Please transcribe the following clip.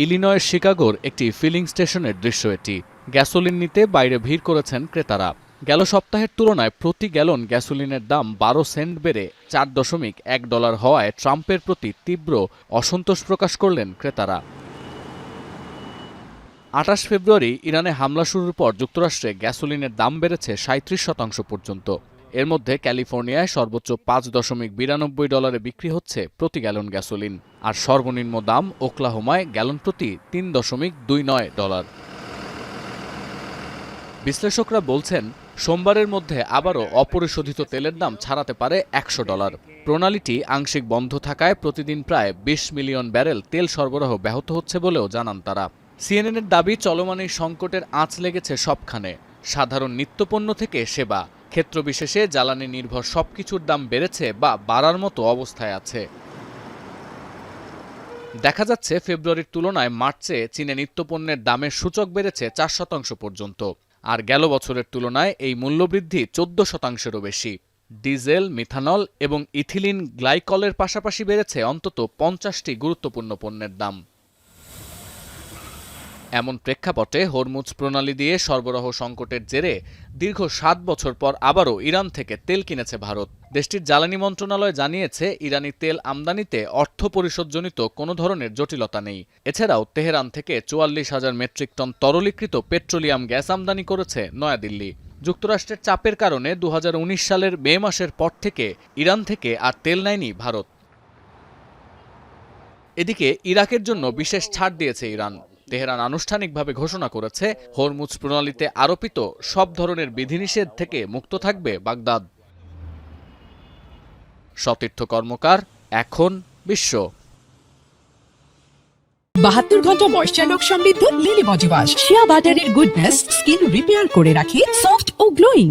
ইলিনয়ের শিকাগোর একটি ফিলিং স্টেশনের দৃশ্য এটি। গ্যাসোলিন নিতে বাইরে ভিড় করেছেন ক্রেতারা। গেল সপ্তাহের তুলনায় প্রতি গ্যালন গ্যাসোলিনের দাম 12 সেন্ট বেড়ে $4.1 হওয়ায় ট্রাম্পের প্রতি তীব্র অসন্তোষ প্রকাশ করলেন ক্রেতারা। 28 ফেব্রুয়ারি ইরানে হামলা শুরুর পর যুক্তরাষ্ট্রে গ্যাসোলিনের দাম বেড়েছে 37% পর্যন্ত। এর মধ্যে ক্যালিফোর্নিয়ায় সর্বোচ্চ $5.92 বিক্রি হচ্ছে প্রতি গ্যালন গ্যাসোলিন, আর সর্বনিম্ন দাম ওকলাহোমায় গ্যালন প্রতি $3.29। বিশ্লেষকরা বলছেন, সোমবারের মধ্যে আবারও অপরিশোধিত তেলের দাম ছাড়াতে পারে $100। প্রণালীটি আংশিক বন্ধ থাকায় প্রতিদিন প্রায় 20 মিলিয়ন ব্যারেল তেল সরবরাহ ব্যাহত হচ্ছে বলেও জানান তারা। সিএনএনের দাবি, চলমান এই সংকটের আঁচ লেগেছে সবখানে, সাধারণ নিত্যপণ্য থেকে সেবা, ক্ষেত্রবিশেষে জ্বালানি নির্ভর সবকিছুর দাম বেড়েছে বা বাড়ার মতো অবস্থায় আছে। দেখা যাচ্ছে ফেব্রুয়ারির তুলনায় মার্চে চীনে নিত্যপণ্যের দামের সূচক বেড়েছে 4% পর্যন্ত, আর গেল বছরের তুলনায় এই মূল্যবৃদ্ধি 14%-এরও বেশি। ডিজেল, মিথানল এবং ইথিলিন গ্লাইকলের পাশাপাশি বেড়েছে অন্তত 50টি গুরুত্বপূর্ণ পণ্যের দাম। এমন প্রেক্ষাপটে হরমুজ প্রণালী দিয়ে সরবরাহ সংকটের জেরে দীর্ঘ 7 বছর পর আবারও ইরান থেকে তেল কিনেছে ভারত। দেশটির জ্বালানি মন্ত্রণালয় জানিয়েছে, ইরানি তেল আমদানিতে অর্থ পরিশোধজনিত কোনো ধরনের জটিলতা নেই। এছাড়াও তেহরান থেকে 44,000 মেট্রিক টন তরলীকৃত পেট্রোলিয়াম গ্যাস আমদানি করেছে নয়াদিল্লি। যুক্তরাষ্ট্রের চাপের কারণে 2019 সালের মে মাসের পর থেকে ইরান থেকে আর তেল নেয়নি ভারত। এদিকে ইরাকের জন্য বিশেষ ছাড় দিয়েছে ইরান। তেহরান আনুষ্ঠানিকভাবে ঘোষণা করেছে, হরমুজ প্রণালীতে আরোপিত সব ধরনের বিধিনিষেধ থেকে মুক্ত থাকবে বাগদাদ। সতীর্থ কর্মকার, এখন বিশ্ব। 72 ঘন্টা ময়েশ্চার লক সমৃদ্ধ লিলি বডি ওয়াশ, শিয়া বাটারের গুডনেস স্কিন রিপেয়ার করে রাখে সফট ও গ্লোয়িং।